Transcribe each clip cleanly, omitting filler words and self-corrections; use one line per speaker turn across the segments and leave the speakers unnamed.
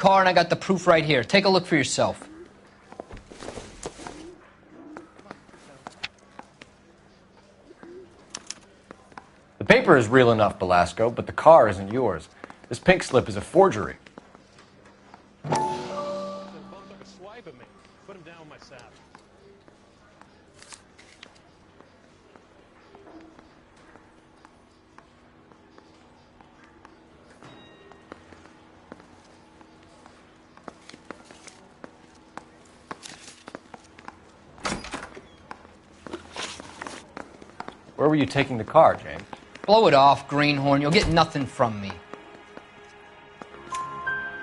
car, and I got the proof right here. Take a look for yourself.
The paper is real enough, Belasco, but the car isn't yours. This pink slip is a forgery. Where were you taking the car, James?
Blow it off, greenhorn. You'll get nothing from me.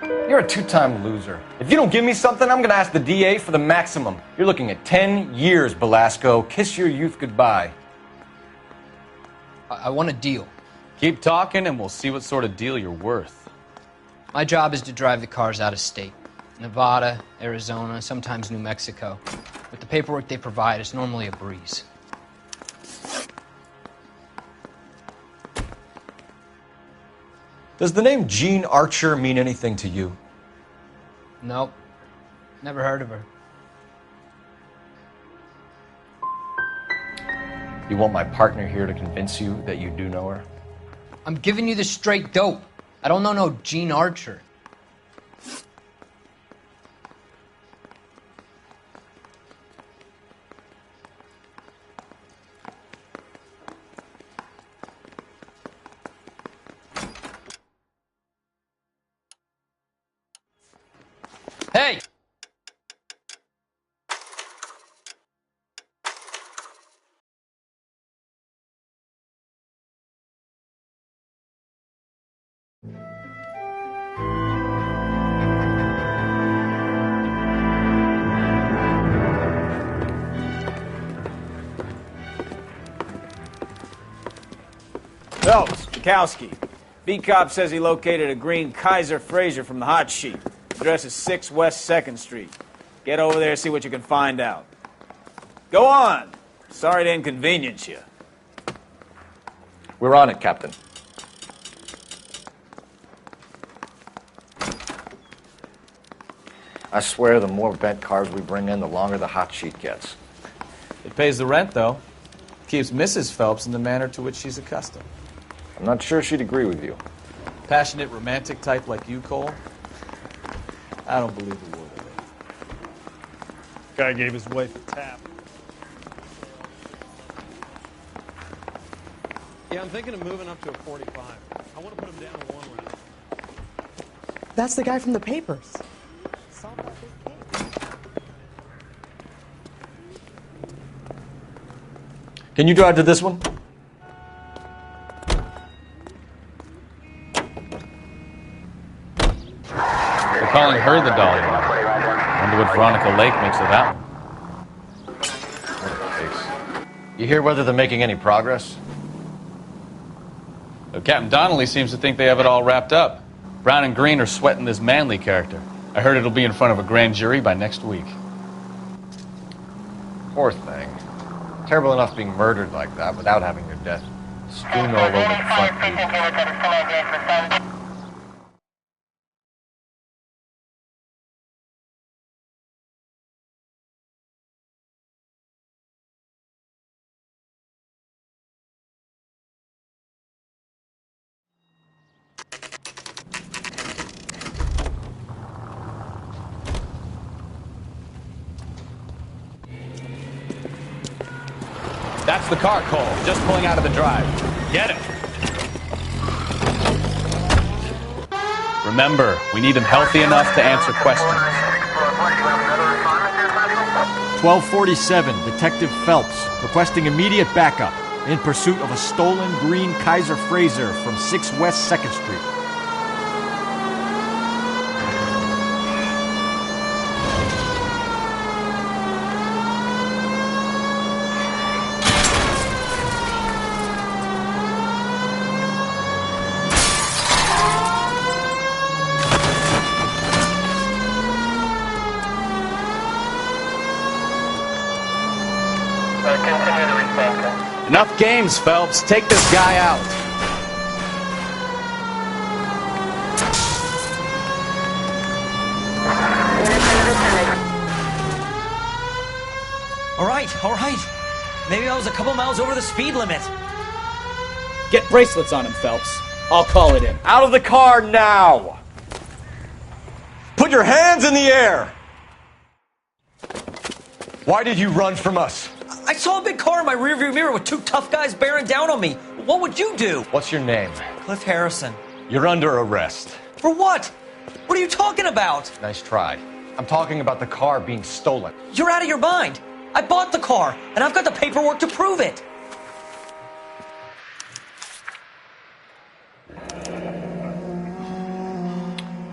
You're a two-time loser. If you don't give me something, I'm going to ask the DA for the maximum. You're looking at 10 years, Belasco. Kiss your youth goodbye.
I want a deal.
Keep talking and we'll see what sort of deal you're worth.
My job is to drive the cars out of state. Nevada, Arizona, sometimes New Mexico. With the paperwork they provide, it's normally a breeze.
Does the name Jean Archer mean anything to you?
Nope. Never heard of her.
You want my partner here to convince you that you do know her?
I'm giving you the straight dope. I don't know no Jean Archer. Hey!
Phelps, Bukowski. B-Cop says he located a green Kaiser Fraser from the hot sheet. Address is 6 West 2nd Street. Get over there, see what you can find out. Go on. Sorry to inconvenience you.
We're on it, Captain. I swear the more bent cars we bring in, the longer the hot sheet gets.
It pays the rent, though. Keeps Mrs. Phelps in the manner to which she's accustomed.
I'm not sure she'd agree with you.
Passionate, romantic type like you, Cole? I don't believe a word of it.
Guy gave his wife a tap. Yeah, I'm thinking of moving up to a 45. I want to put him down in one round.
That's the guy from the papers. Solve that big case.
Can you drive to this one?
They're calling her the Dolly Mother. Wonder what Veronica Lake makes of that one.
You hear whether they're making any progress?
Well, Captain Donnelly seems to think they have it all wrapped up. Brown and Green are sweating this Manley character. I heard it'll be in front of a grand jury by next week.
Poor thing. Terrible enough being murdered like that without having their death strewn all over the front page.
That's the car, Cole. Just pulling out of the drive. Get it. Remember, we need him healthy enough to answer questions.
1247, Detective Phelps, requesting immediate backup in pursuit of a stolen green Kaiser Fraser from 6 West 2nd Street.
Enough games, Phelps. Take this guy out.
All right. Maybe I was a couple miles over the speed limit.
Get bracelets on him, Phelps. I'll call it in.
Out of the car now! Put your hands in the air! Why did you run from us?
I saw a big car in my rearview mirror with two tough guys bearing down on me. What would you do?
What's your name?
Cliff Harrison.
You're under arrest.
For what? What are you talking about?
Nice try. I'm talking about the car being stolen.
You're out of your mind. I bought the car, and I've got the paperwork to prove it.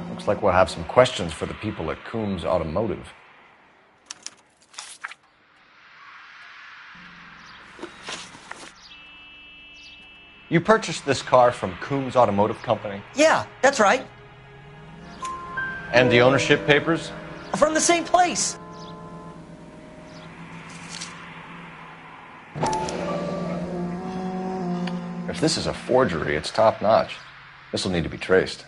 Looks like we'll have some questions for the people at Coombs Automotive. You purchased this car from Coombs Automotive Company?
Yeah, that's right.
And the ownership papers?
From the same place.
If this is a forgery, it's top-notch. This will need to be traced.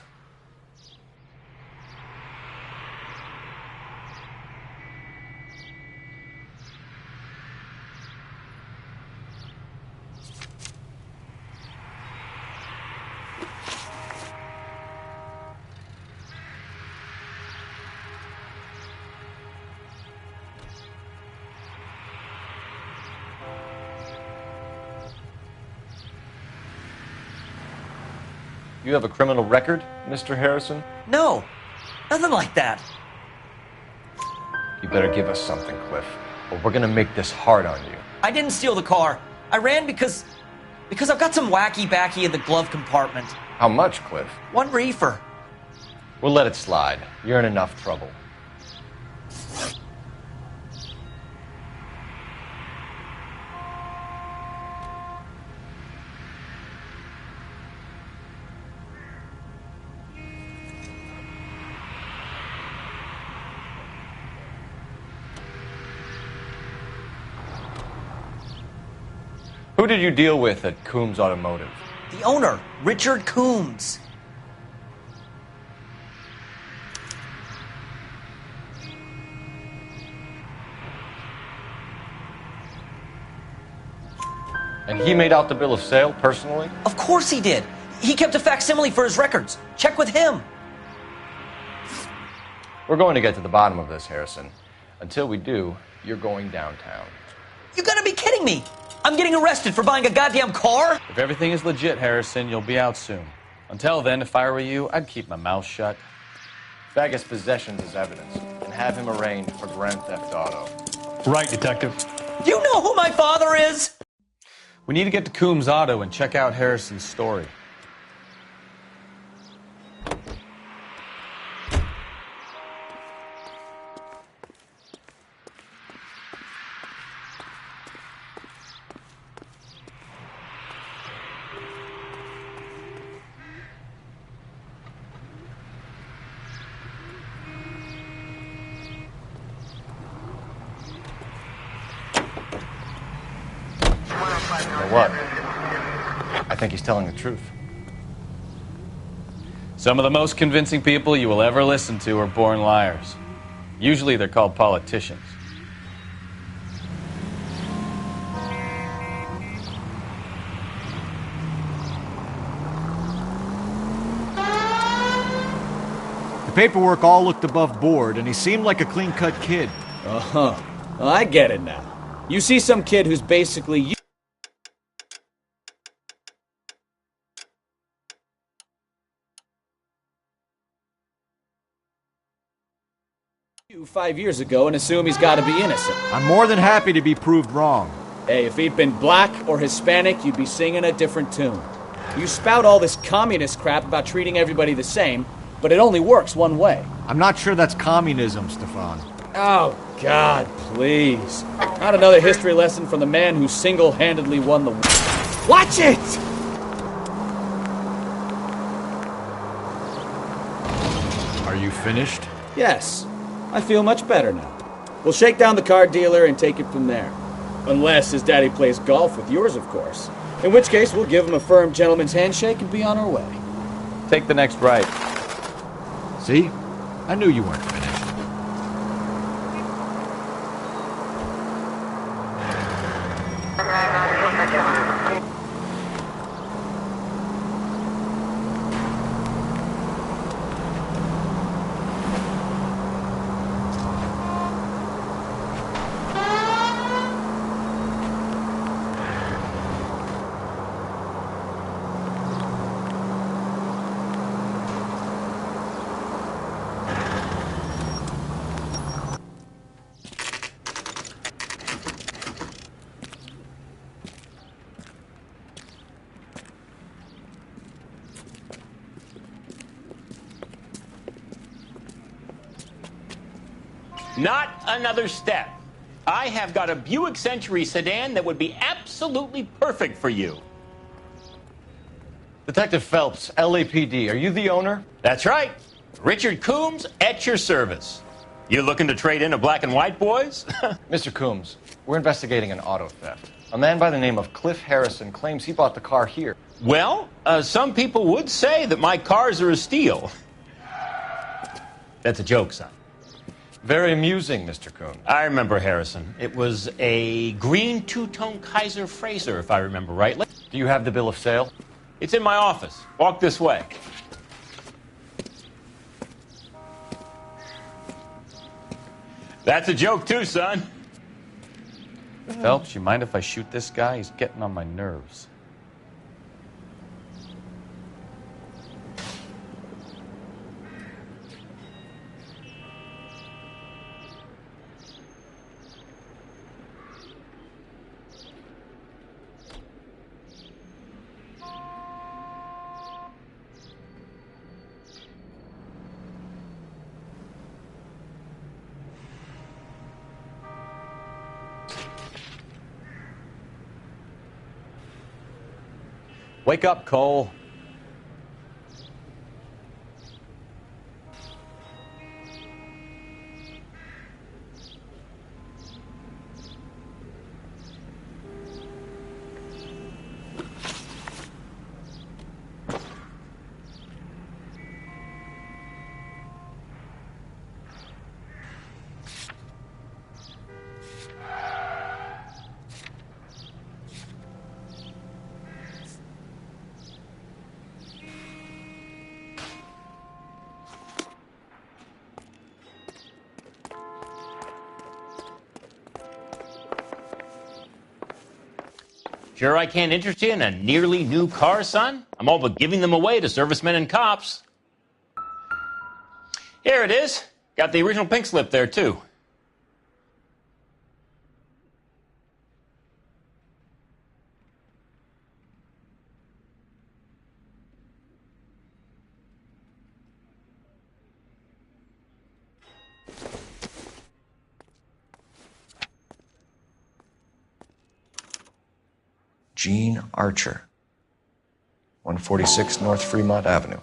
You have a criminal record, Mr. Harrison?
No, nothing like that.
You better give us something, Cliff, or we're gonna make this hard on you.
I didn't steal the car. I ran because I've got some wacky backy in the glove compartment.
How much, Cliff?
1 reefer.
We'll let it slide. You're in enough trouble. Who did you deal with at Coombs Automotive?
The owner, Richard Coombs.
And he made out the bill of sale personally?
Of course he did. He kept a facsimile for his records. Check with him.
We're going to get to the bottom of this, Harrison. Until we do, you're going downtown.
You gotta be kidding me. I'm getting arrested for buying a goddamn car?
If everything is legit, Harrison, you'll be out soon. Until then, if I were you, I'd keep my mouth shut.
Bag his possessions as evidence and have him arraigned for grand theft auto.
Right, Detective.
Do you know who my father is?
We need to get to Coombs Auto and check out Harrison's story.
You know what? I think he's telling the truth.
Some of the most convincing people you will ever listen to are born liars. Usually they're called politicians.
The paperwork all looked above board, and he seemed like a clean-cut kid.
Uh-huh. Well, I get it now. You see some kid who's basically you 5 years ago and assume he's got to be innocent.
I'm more than happy to be proved wrong.
Hey, if he'd been black or Hispanic, you'd be singing a different tune. You spout all this communist crap about treating everybody the same, but it only works one way.
I'm not sure that's communism, Stefan.
Oh, God, please. Not another history lesson from the man who single-handedly won the... Watch it!
Are you finished?
Yes. I feel much better now. We'll shake down the car dealer and take it from there. Unless his daddy plays golf with yours, of course. In which case, we'll give him a firm gentleman's handshake and be on our way.
Take the next right.
See? I knew you weren't finished.
Not another step. I have got a Buick Century sedan that would be absolutely perfect for you.
Detective Phelps, LAPD, are you the owner?
That's right. Richard Coombs at your service. You looking to trade in a black and white, boys?
Mr. Coombs, we're investigating an auto theft. A man by the name of Cliff Harrison claims he bought the car here.
Well, some people would say that my cars are a steal. That's a joke, son.
Very amusing, Mr. Coombs.
I remember Harrison. It was a green two-tone Kaiser Frazer, if I remember rightly.
Do you have the bill of sale?
It's in my office. Walk this way. That's a joke, too, son.
Phelps, you mind if I shoot this guy? He's getting on my nerves.
Wake up, Cole.
Sure I can't interest you in a nearly new car, son? I'm all but giving them away to servicemen and cops. Here it is. Got the original pink slip there, too.
Gene Archer, 146 North Fremont Avenue.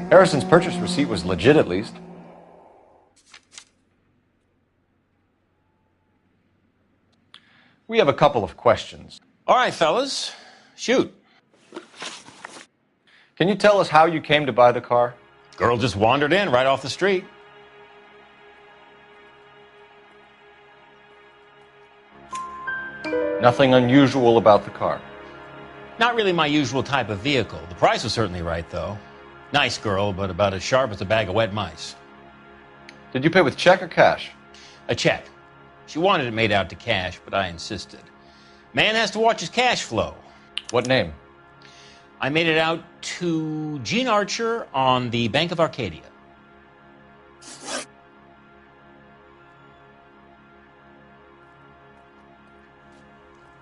Harrison's purchase receipt was legit, at least. We have a couple of questions.
All right, fellas. Shoot.
Can you tell us how you came to buy the car?
Girl just wandered in right off the street.
Nothing unusual about the car.
Not really my usual type of vehicle. The price was certainly right, though. Nice girl, but about as sharp as a bag of wet mice.
Did you pay with check or cash?
A check. She wanted it made out to cash, but I insisted. Man has to watch his cash flow.
What name?
I made it out to Gene Archer on the Bank of Arcadia.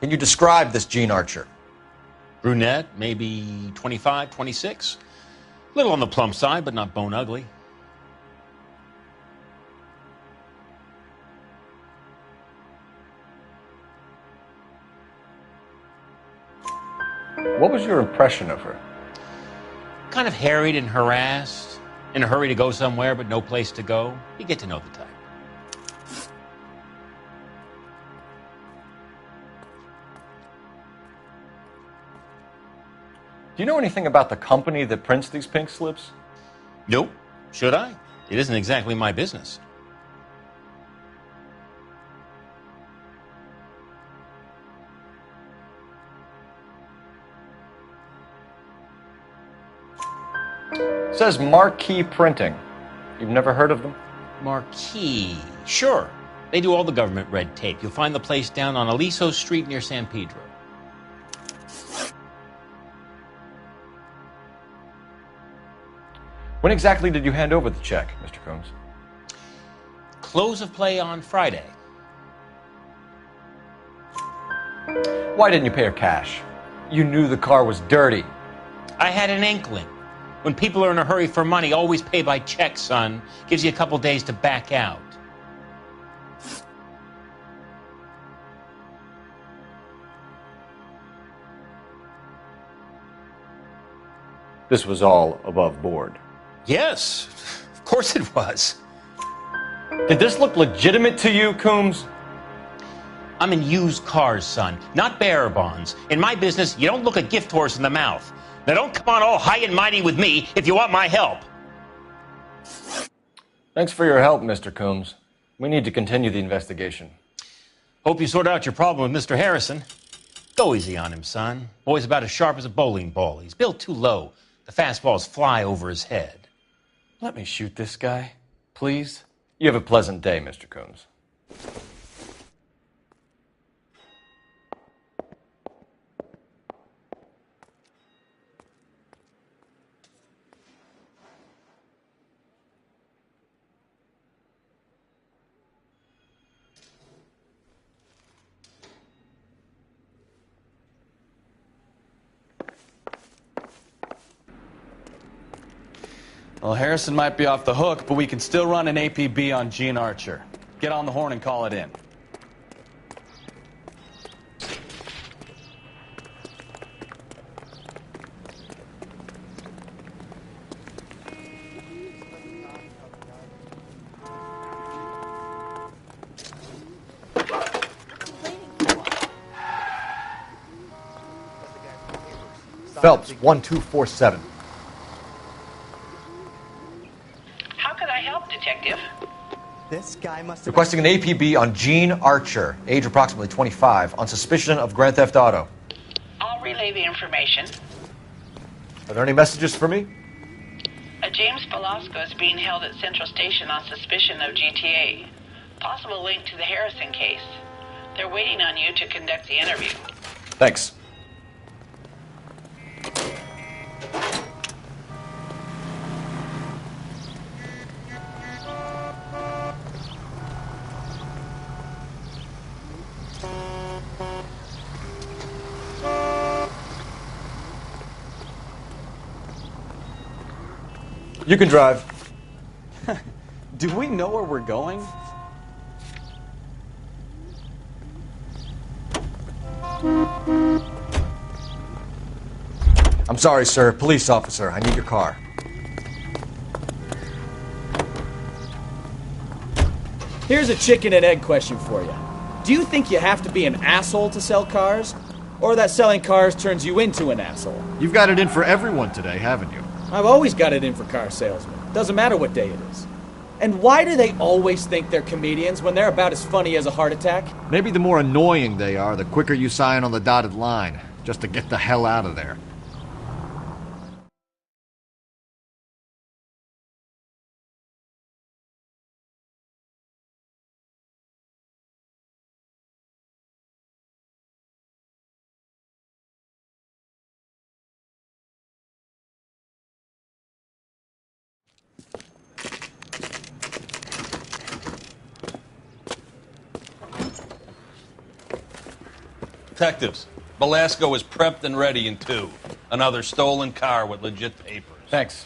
Can you describe this Gene Archer?
Brunette, maybe 25, 26. Little on the plump side, but not bone ugly.
What was your impression of her?
Kind of harried and harassed, in a hurry to go somewhere, but no place to go. You get to know the type.
Do you know anything about the company that prints these pink slips?
Nope. Should I? It isn't exactly my business.
It says Marquee Printing. You've never heard of them?
Marquee. Sure. They do all the government red tape. You'll find the place down on Aliso Street near San Pedro.
When exactly did you hand over the check, Mr. Combs?
Close of play on Friday.
Why didn't you pay her cash? You knew the car was dirty.
I had an inkling. When people are in a hurry for money, always pay by check, son. Gives you a couple days to back out.
This was all above board.
Yes, of course it was.
Did this look legitimate to you, Coombs?
I'm in used cars, son, not bearer bonds. In my business, you don't look a gift horse in the mouth. Now don't come on all high and mighty with me if you want my help.
Thanks for your help, Mr. Coombs. We need to continue the investigation.
Hope you sort out your problem with Mr. Harrison. Go easy on him, son. Boy's about as sharp as a bowling ball. He's built too low. The fastballs fly over his head.
Let me shoot this guy, please. You have a pleasant day, Mr. Coombs.
Well, Harrison might be off the hook, but we can still run an APB on Gene Archer. Get on the horn and call it in.
Phelps, 1247.
How can I help, Detective?
This guy must have...
Requesting an APB on Gene Archer, age approximately 25, on suspicion of Grand Theft Auto.
I'll relay the information.
Are there any messages for me?
A James Velasco is being held at Central Station on suspicion of GTA. Possible link to the Harrison case. They're waiting on you to conduct the interview.
Thanks. You can drive.
Do we know where we're going?
I'm sorry, sir. Police officer. I need your car.
Here's a chicken and egg question for you. Do you think you have to be an asshole to sell cars? Or that selling cars turns you into an asshole?
You've got it in for everyone today, haven't you?
I've always got it in for car salesmen. Doesn't matter what day it is. And why do they always think they're comedians when they're about as funny as a heart attack?
Maybe the more annoying they are, the quicker you sign on the dotted line, just to get the hell out of there.
Detectives, Velasco is prepped and ready in 2. Another stolen car with legit papers.
Thanks.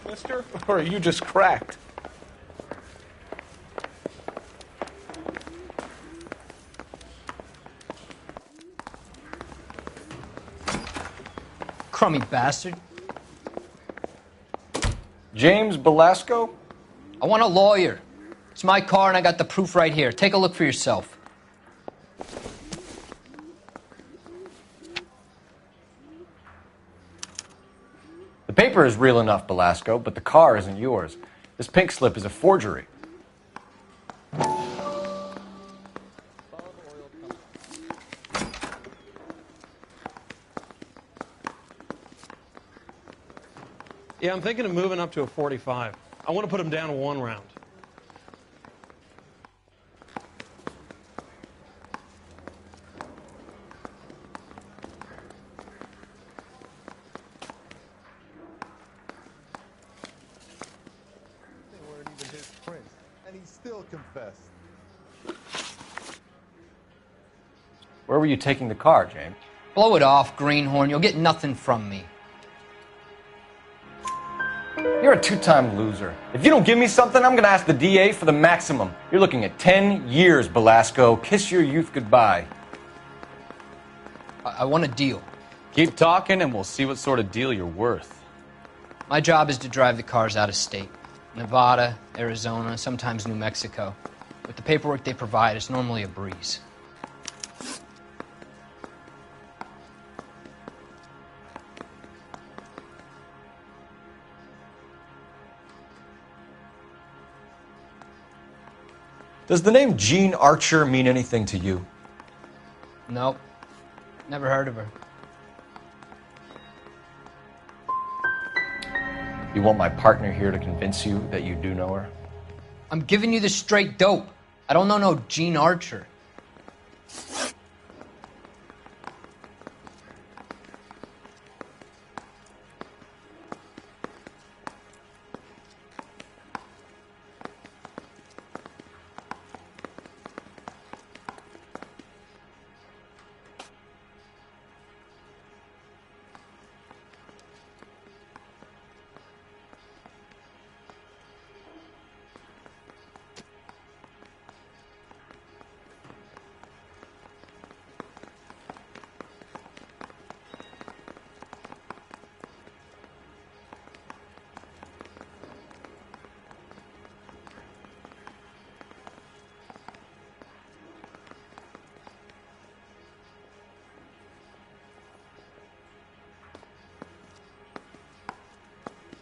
Mister? Or are you just cracked?
Crummy bastard.
James Velasco?
I want a lawyer. It's my car and I got the proof right here. Take a look for yourself.
The paper is real enough, Velasco, but the car isn't yours. This pink slip is a forgery.
Yeah, I'm thinking of moving up to a 45. I want to put them down to 1 round.
They weren't even his prints, and he still confessed.
Where were you taking the car, James?
Blow it off, greenhorn. You'll get nothing from me.
You're a two-time loser. If you don't give me something, I'm going to ask the DA for the maximum. You're looking at 10 years, Belasco. Kiss your youth goodbye.
I want a deal.
Keep talking and we'll see what sort of deal you're worth.
My job is to drive the cars out of state. Nevada, Arizona, sometimes New Mexico. With the paperwork they provide, it's normally a breeze.
Does the name Jean Archer mean anything to you?
Nope. Never heard of her.
You want my partner here to convince you that you do know her?
I'm giving you the straight dope. I don't know no Jean Archer.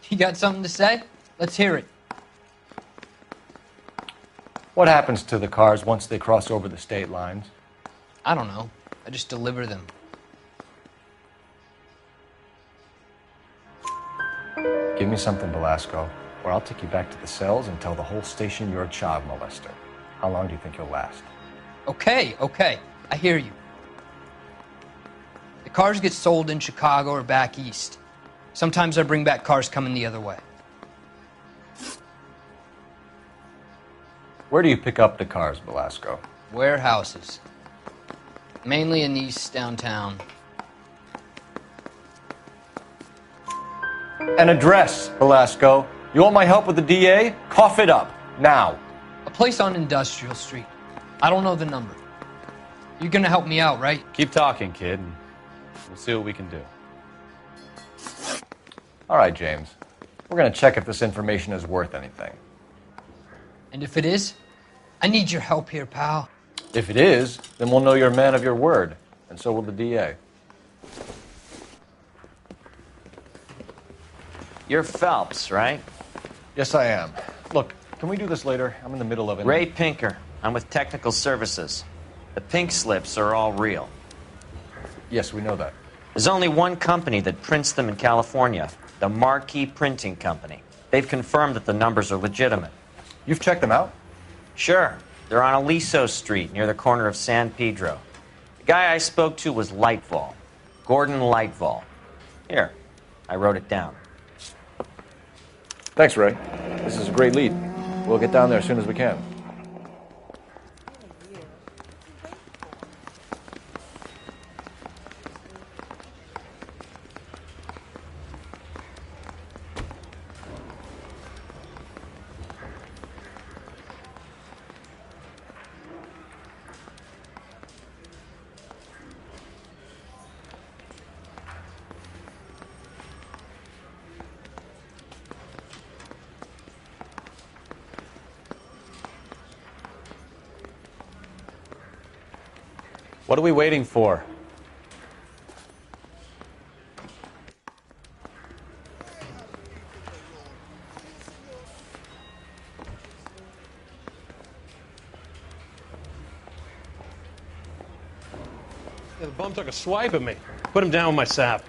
You got something to say? Let's hear it.
What happens to the cars once they cross over the state lines?
I don't know. I just deliver them.
Give me something, Belasco, or I'll take you back to the cells and tell the whole station you're a child molester. How long do you think you'll last?
Okay. I hear you. The cars get sold in Chicago or back east. Sometimes I bring back cars coming the other way.
Where do you pick up the cars, Belasco?
Warehouses. Mainly in East downtown.
An address, Belasco. You want my help with the DA? Cough it up, now.
A place on Industrial Street. I don't know the number. You're gonna help me out, right?
Keep talking, kid, and we'll see what we can do.
All right, James. We're going to check if this information is worth anything.
And if it is, I need your help here, pal.
If it is, then we'll know you're a man of your word, and so will the DA.
You're Phelps, right?
Yes, I am. Look, can we do this later? I'm in the middle of it.
Ray Pinker. I'm with Technical Services. The pink slips are all real.
Yes, we know that.
There's only one company that prints them in California, the Marquee Printing Company. They've confirmed that the numbers are legitimate.
You've checked them out?
Sure. They're on Aliso Street, near the corner of San Pedro. The guy I spoke to was Lightval. Gordon Lightval. Here, I wrote it down.
Thanks, Ray. This is a great lead. We'll get down there as soon as we can.
What are we waiting for?
Yeah, the bum took a swipe at me. Put him down with my sap.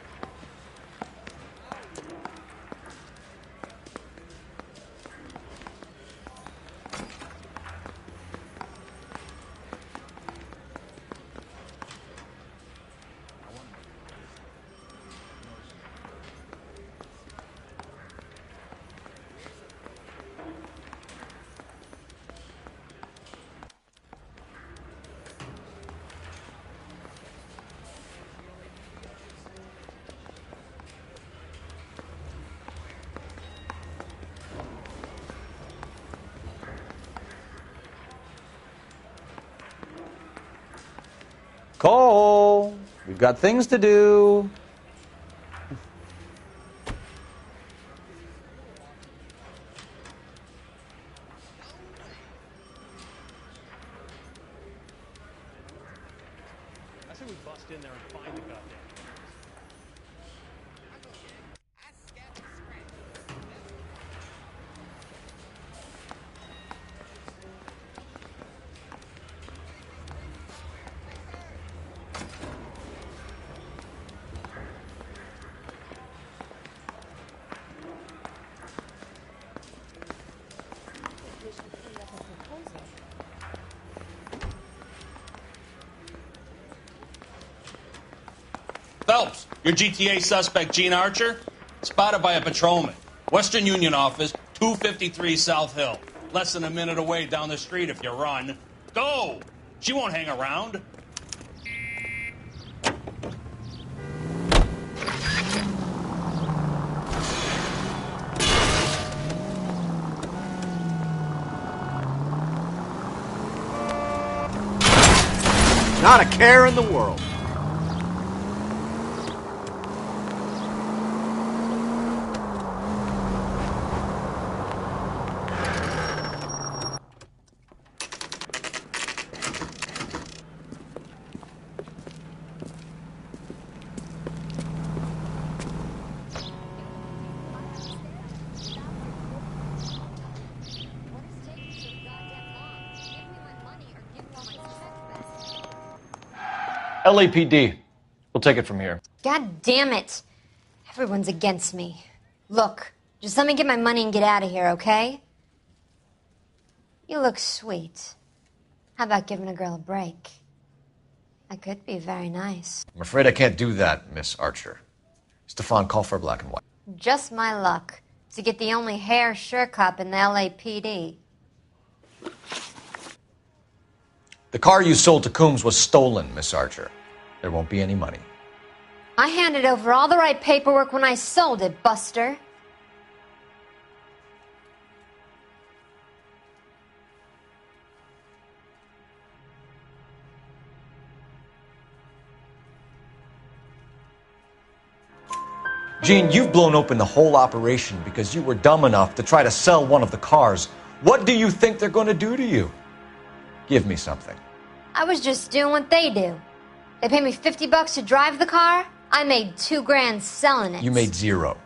Cole, we've got things to do.
I say we bust in there and find the goddamn.
Phelps, your GTA suspect, Gene Archer, spotted by a patrolman. Western Union office, 253 South Hill. Less than a minute away down the street if you run. Go! She won't hang around.
Not a care in the world.
LAPD. We'll take it from here.
God damn it. Everyone's against me. Look, just let me get my money and get out of here, okay? You look sweet. How about giving a girl a break? I could be very nice.
I'm afraid I can't do that, Miss Archer. Stefan, call for black and white.
Just my luck to get the only hair sure cop in the LAPD.
The car you sold to Coombs was stolen, Miss Archer. There won't be any money.
I handed over all the right paperwork when I sold it, Buster.
Gene, you've blown open the whole operation because you were dumb enough to try to sell one of the cars. What do you think they're going to do to you? Give me something.
I was just doing what they do. They paid me $50 to drive the car. I made $2 grand selling it.
You made zero.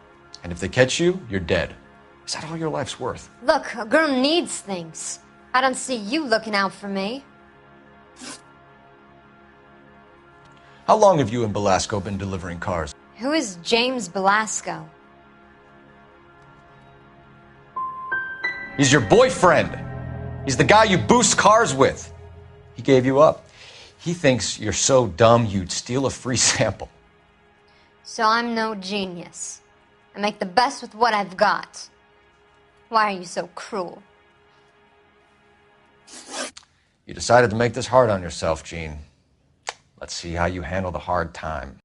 And if they catch you, you're dead. Is that all your life's worth?
Look, a girl needs things. I don't see you looking out for me.
How long have you and Belasco been delivering cars?
Who is James Belasco?
He's your boyfriend. He's the guy you boost cars with. He gave you up. He thinks you're so dumb you'd steal a free sample.
So I'm no genius. I make the best with what I've got. Why are you so cruel?
You decided to make this hard on yourself, Gene. Let's see how you handle the hard time.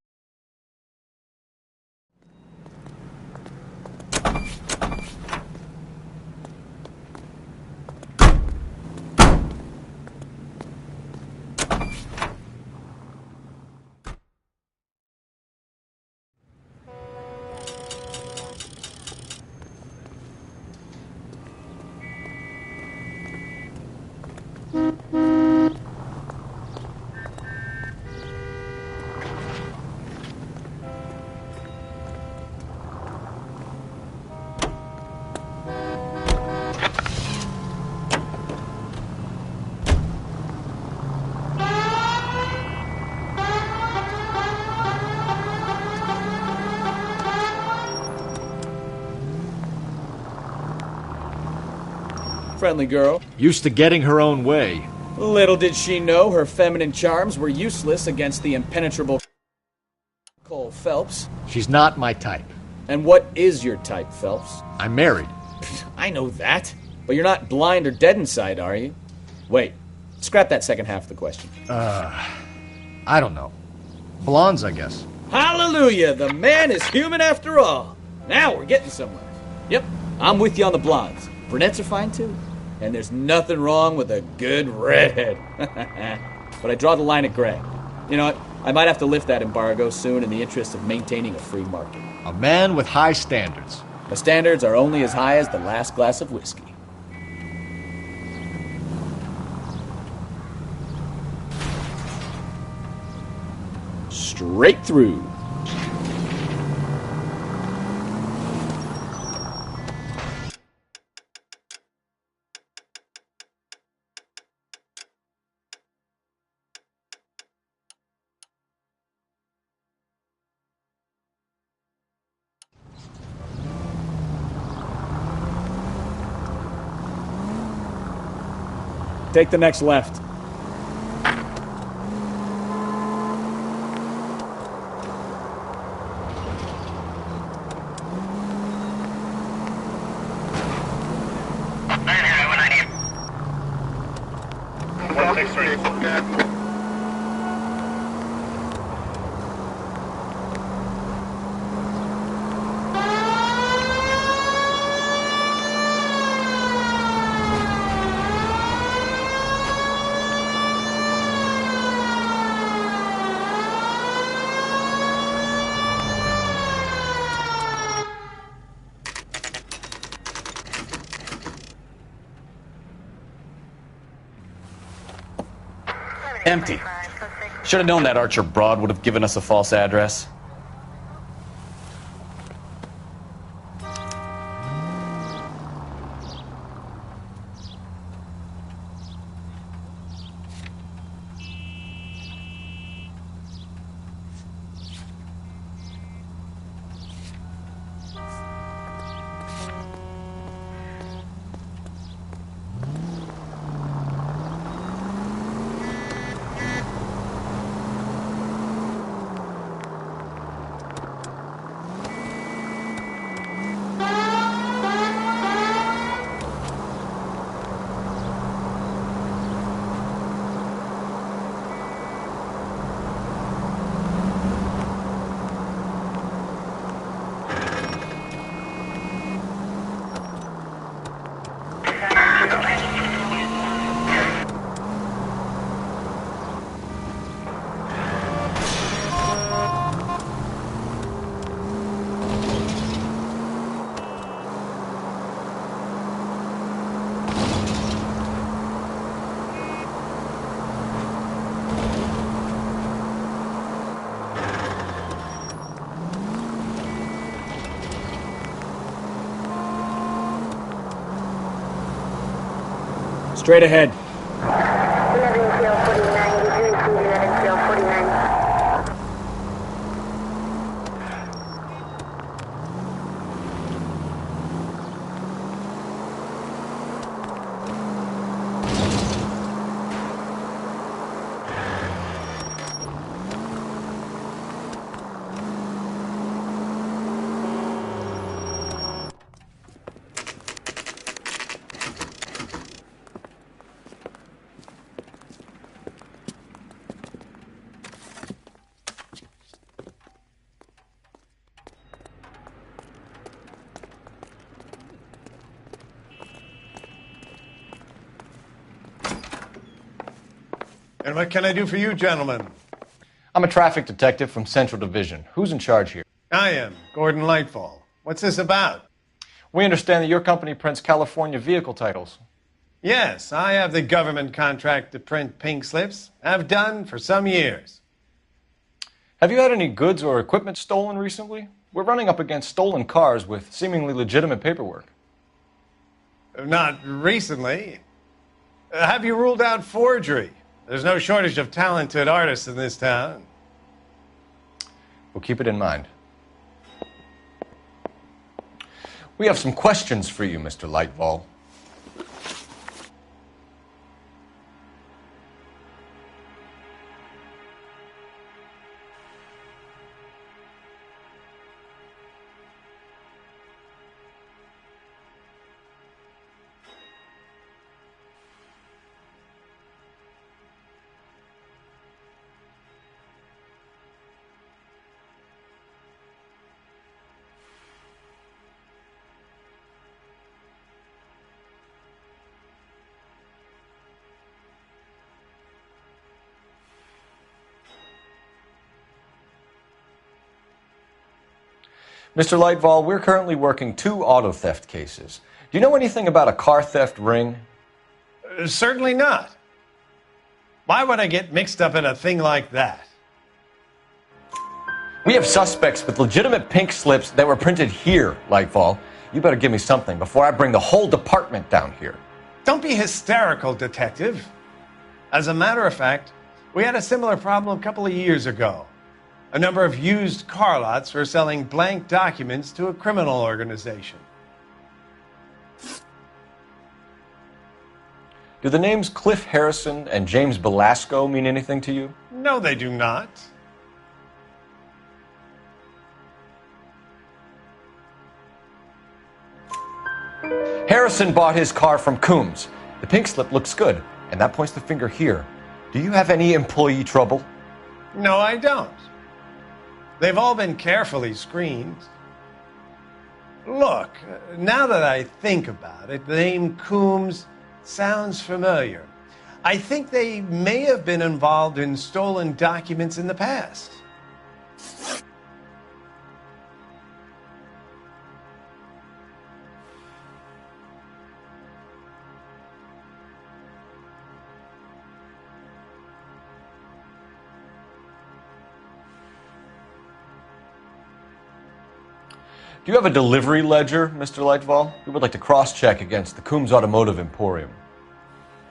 Friendly girl.
Used to getting her own way.
Little did she know her feminine charms were useless against the impenetrable Cole Phelps.
She's not my type.
And what is your type, Phelps?
I'm married.
I know that. But you're not blind or dead inside, are you? Wait. Scrap that second half of the question.
I don't know. Blondes, I guess.
Hallelujah! The man is human after all. Now we're getting somewhere. Yep, I'm with you on the blondes. Brunettes are fine too. And there's nothing wrong with a good redhead. But I draw the line at gray. You know what? I might have to lift that embargo soon in the interest of maintaining a free market.
A man with high standards.
The standards are only as high as the last glass of whiskey. Straight through. Take the next left.
Empty. Should have known that Archer Broad would have given us a false address.
Straight ahead.
And what can I do for you, gentlemen?
I'm a traffic detective from Central Division. Who's in charge here?
I am, Gordon Lightfall. What's this about?
We understand that your company prints California vehicle titles.
Yes, I have the government contract to print pink slips. I've done for some years.
Have you had any goods or equipment stolen recently? We're running up against stolen cars with seemingly legitimate paperwork.
Not recently. Have you ruled out forgery? There's no shortage of talented artists in this town.
We'll keep it in mind. We have some questions for you, Mr. Lightfall. Mr. Lightval, we're currently working 2 auto theft cases. Do you know anything about a car theft ring?
Certainly not. Why would I get mixed up in a thing like that?
We have suspects with legitimate pink slips that were printed here, Lightval. You better give me something before I bring the whole department down here.
Don't be hysterical, Detective. As a matter of fact, we had a similar problem a couple of years ago. A number of used car lots were selling blank documents to a criminal organization.
Do the names Cliff Harrison and James Belasco mean anything to you?
No, they do not.
Harrison bought his car from Coombs. The pink slip looks good, and that points the finger here. Do you have any employee trouble?
No, I don't. They've all been carefully screened. Look, now that I think about it, the name Coombs sounds familiar. I think they may have been involved in stolen documents in the past.
Do you have a delivery ledger, Mr. Lightval? We would like to cross-check against the Coombs Automotive Emporium.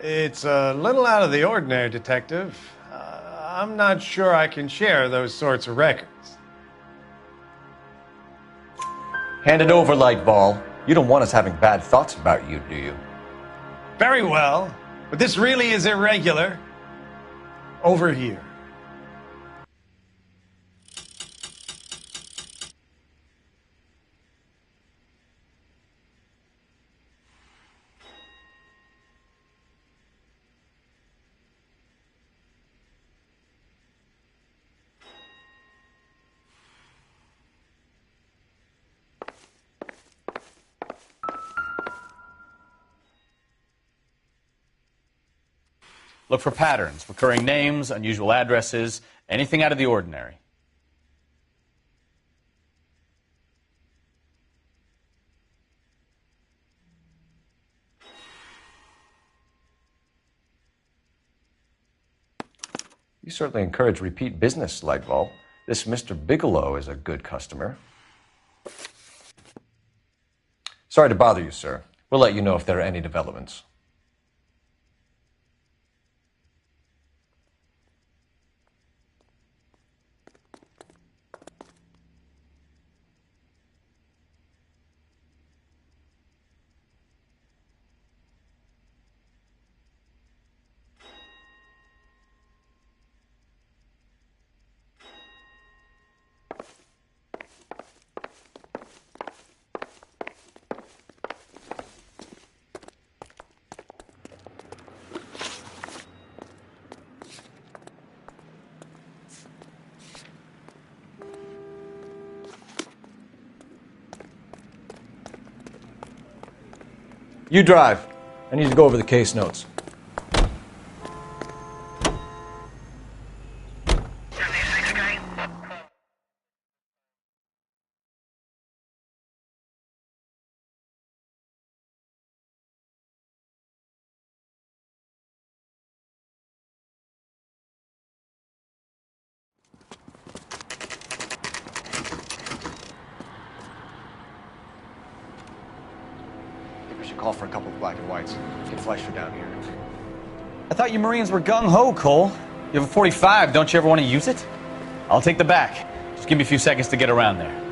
It's a little out of the ordinary, Detective. I'm not sure I can share those sorts of records.
Hand it over, Lightval. You don't want us having bad thoughts about you, do you?
Very well, but this really is irregular. Over here.
Look for patterns, recurring names, unusual addresses, anything out of the ordinary.
You certainly encourage repeat business, Lightval. This Mr. Bigelow is a good customer. Sorry to bother you, sir. We'll let you know if there are any developments. You drive. I need to go over the case notes. Call for a couple of black and whites. Get Fleischer down here.
I thought you Marines were gung-ho, Cole. You have a 45. Don't you ever want to use it? I'll take the back. Just give me a few seconds to get around there.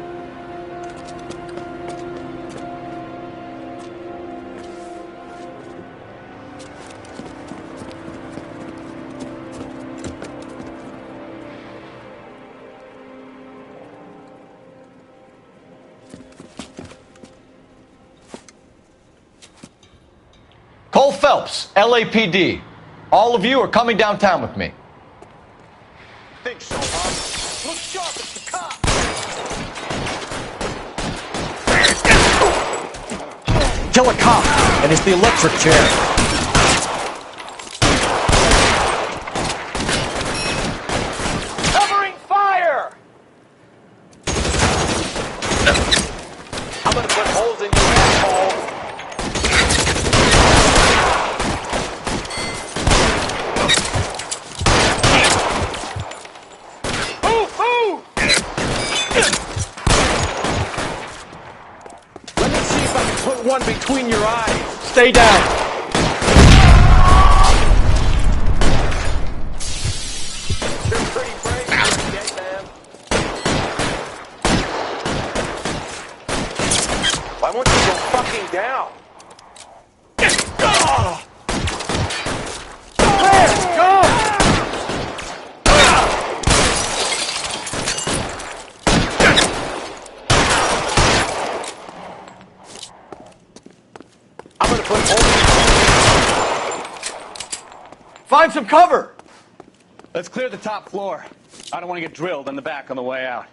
Cole Phelps, LAPD. All of you are coming downtown with me.
Think so, huh? Look sharp, it's the cop!
Kill a cop, and it's the electric chair.
Covering fire!
between your eyes.
Stay down.
You're pretty brave, dead man. Why won't you go fucking down? I'm gonna put
Find some cover. Let's clear the top floor. I don't want to get drilled in the back on the way out.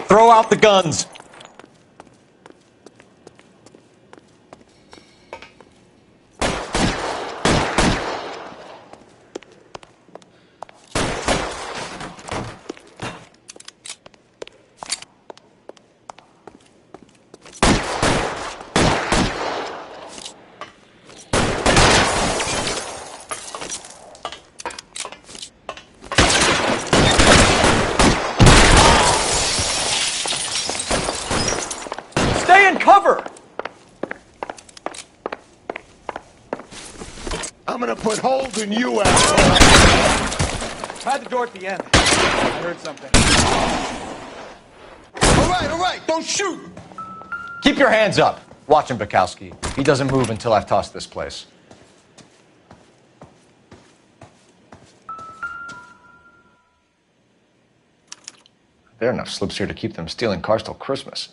Throw out the guns.
Stay in cover!
I'm gonna put holes in you, asshole.
Try the door at the end. I heard something.
All right, don't shoot.
Keep your hands up. Watch him, Bukowski. He doesn't move until I've tossed this place. There are enough slips here to keep them stealing cars till Christmas.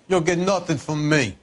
You'll get nothing from me.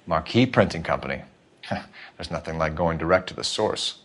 Marquee Printing Company. There's nothing like going direct to the source.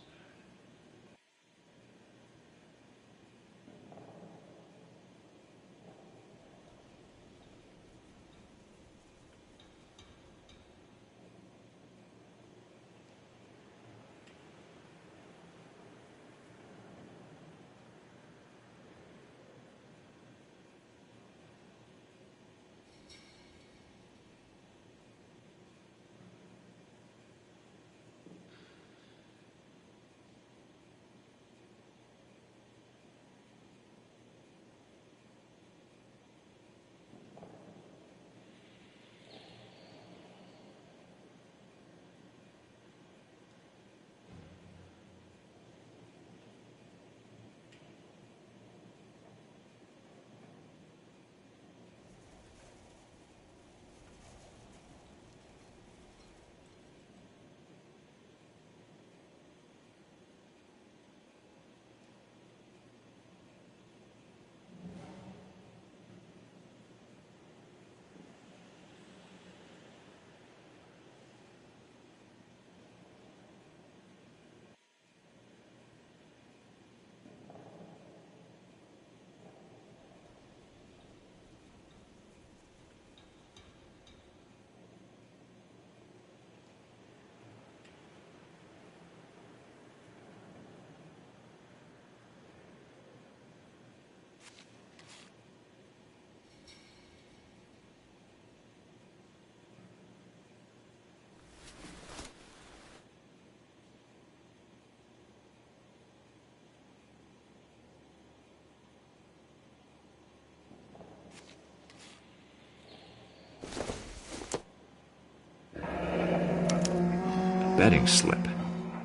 betting slip.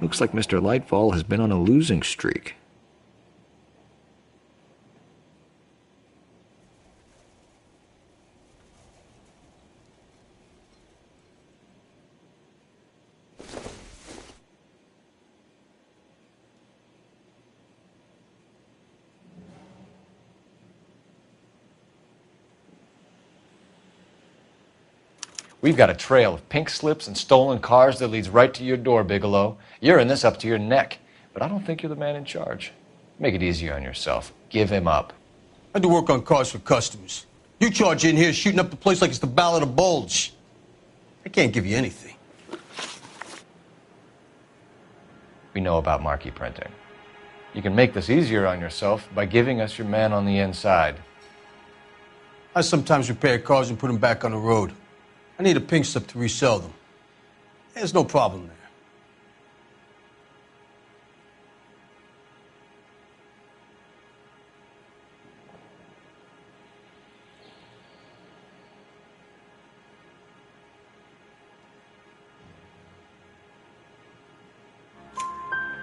Looks like Mr. Lightfall has been on a losing streak.
We've got a trail of pink slips and stolen cars that leads right to your door, Bigelow. You're in this up to your neck, but I don't think you're the man in charge. Make it easier on yourself. Give him up.
I do work on cars for customers. You charge in here shooting up the place like it's the Ballad of Bulge. I can't give you anything.
We know about marquee printing. You can make this easier on yourself by giving us your man on the inside.
I sometimes repair cars and put them back on the road. I need a pink slip to resell them. There's no problem there.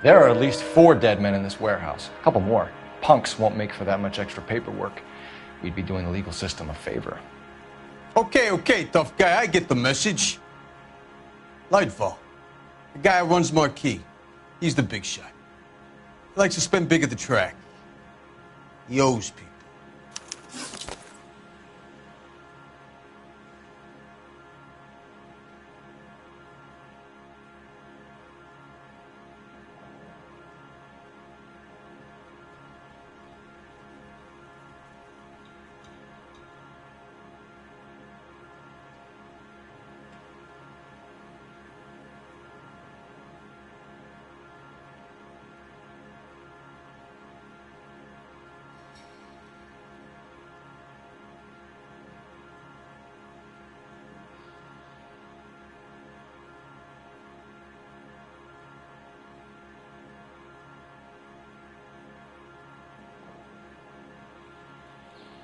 There are at least 4 dead men in this warehouse. A couple more. Punks won't make for that much extra paperwork. We'd be doing the legal system a favor.
Okay, tough guy, I get the message. Lightfall, the guy who runs Marquee. He's the big shot. He likes to spend big at the track. He owes people.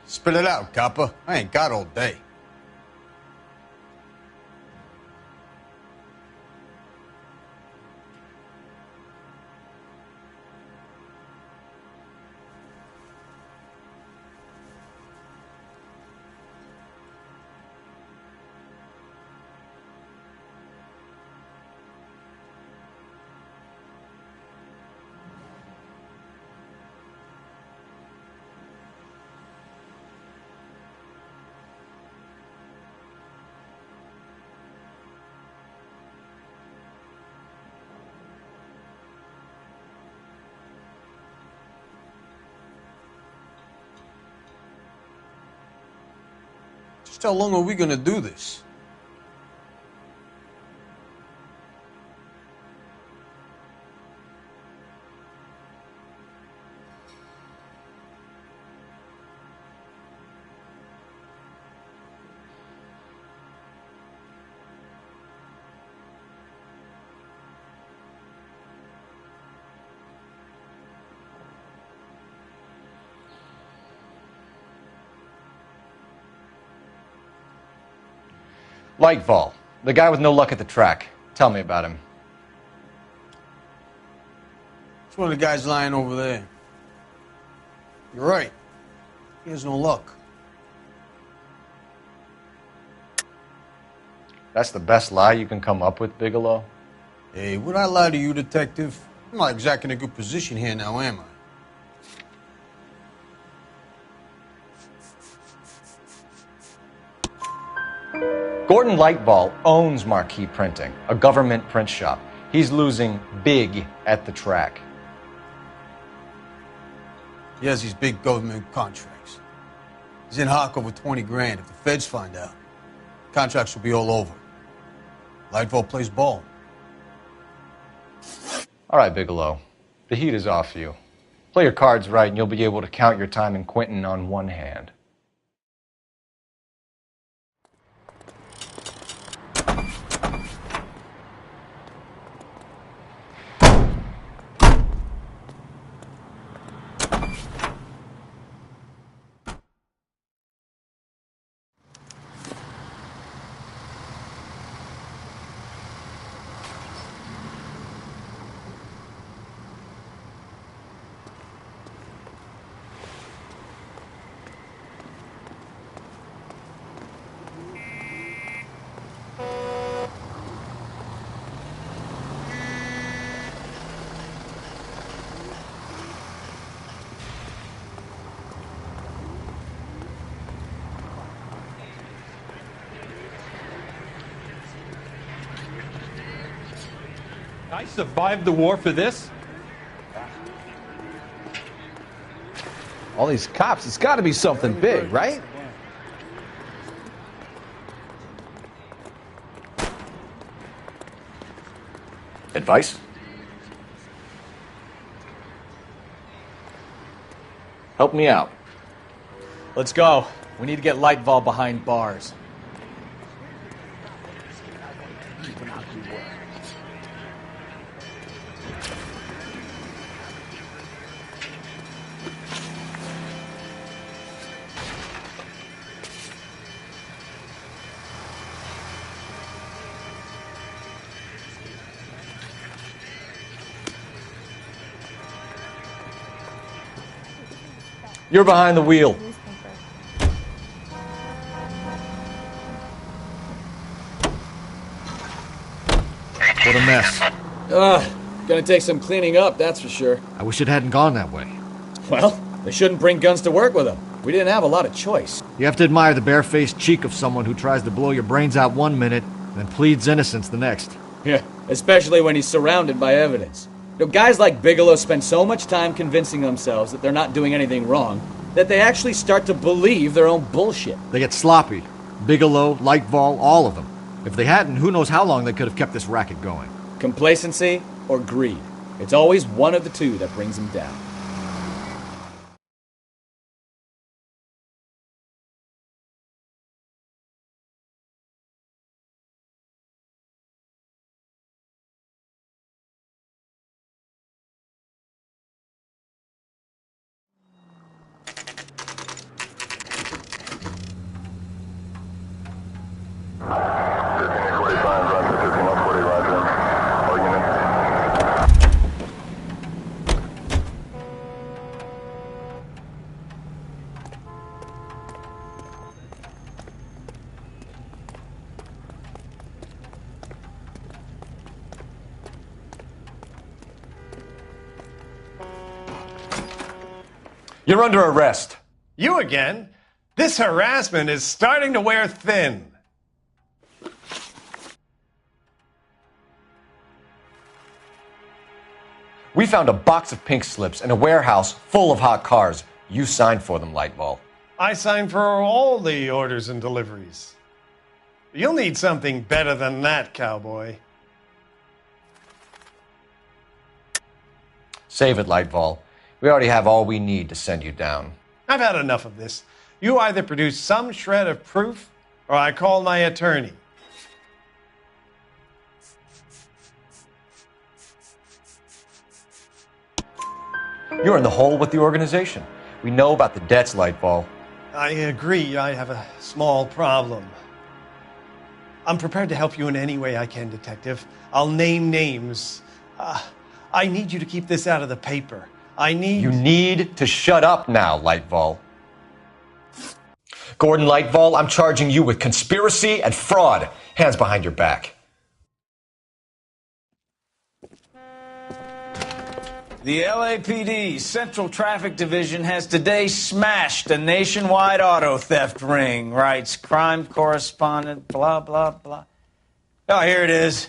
Spit it out, copper. I ain't got all day. Just how long are we gonna do this?
Lightfall, the guy with no luck at the track. Tell me about him.
It's one of the guys lying over there. You're right. He has no luck.
That's the best lie you can come up with, Bigelow?
Hey, would I lie to you, detective? I'm not exactly in a good position here now, am I?
Gordon Lightfall owns Marquee Printing, a government print shop. He's losing big at the track.
He has these big government contracts. He's in hock over 20 grand. If the feds find out, contracts will be all over. Lightfall plays ball.
All right, Bigelow. The heat is off you. Play your cards right and you'll be able to count your time in Quentin on one hand.
I survived the war for this?
All these cops, it's got to be something big, right?
Advice? Help me out.
Let's go. We need to get Lightval behind bars.
You're behind the wheel.
What a mess.
Gonna take some cleaning up, that's for sure.
I wish it hadn't gone that way.
Well, they shouldn't bring guns to work with them. We didn't have a lot of choice.
You have to admire the barefaced cheek of someone who tries to blow your brains out one minute and then pleads innocence the next.
Yeah, especially when he's surrounded by evidence. You know, guys like Bigelow spend so much time convincing themselves that they're not doing anything wrong that they actually start to believe their own bullshit.
They get sloppy. Bigelow, Lightval, all of them. If they hadn't, who knows how long they could have kept this racket going.
Complacency or greed. It's always one of the two that brings them down.
You're under arrest.
You again? This harassment is starting to wear thin.
We found a box of pink slips in a warehouse full of hot cars. You signed for them, Lightval.
I signed for all the orders and deliveries. You'll need something better than that, cowboy.
Save it, Lightval. We already have all we need to send you down.
I've had enough of this. You either produce some shred of proof, or I call my attorney.
You're in the hole with the organization. We know about the debts, Lightval.
I agree, I have a small problem. I'm prepared to help you in any way I can, Detective. I'll name names. I need you to keep this out of the paper. You
need to shut up now, Lightval. Gordon Lightval, I'm charging you with conspiracy and fraud. Hands behind your back.
The LAPD Central Traffic Division has today smashed a nationwide auto theft ring, writes crime correspondent, blah, blah, blah. Oh, here it is.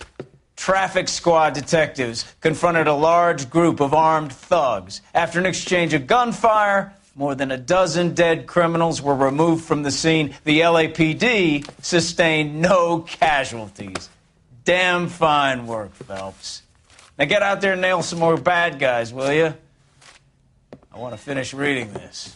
Traffic squad detectives confronted a large group of armed thugs. After an exchange of gunfire, more than a dozen dead criminals were removed from the scene. The LAPD sustained no casualties. Damn fine work, Phelps. Now get out there and nail some more bad guys, will you? I want to finish reading this.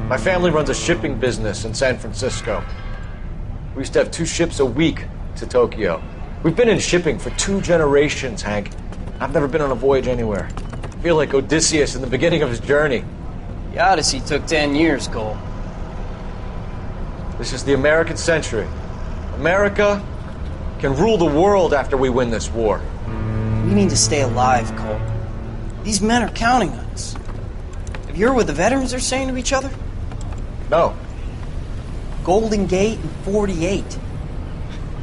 My family runs a shipping business in San Francisco. We used to have 2 ships a week to Tokyo. We've been in shipping for 2 generations, Hank. I've never been on a voyage anywhere. I feel like Odysseus in the beginning of his journey.
The Odyssey took 10 years, Cole.
This is the American century. America can rule the world after we win this war.
We need to stay alive, Cole. These men are counting on us. Have you heard what the veterans are saying to each other?
No.
Golden Gate and 48.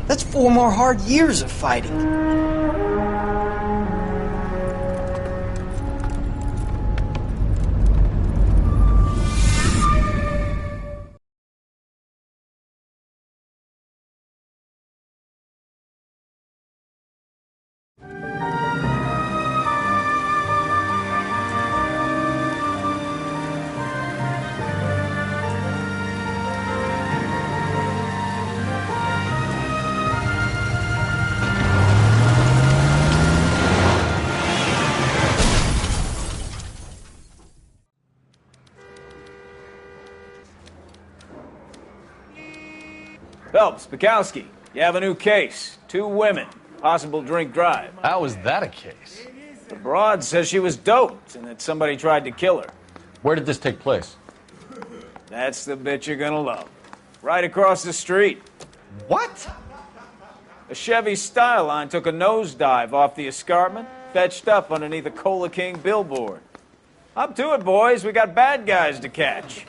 That's 4 more hard years of fighting.
Phelps, Bukowski, you have a new case. 2 women, possible drink drive.
How is that a case?
The broad says she was doped and that somebody tried to kill her.
Where did this take place?
That's the bit you're gonna love. Right across the street.
What?
A Chevy Styline took a nosedive off the escarpment, fetched up underneath a Cola King billboard. Up to it, boys. We got bad guys to catch.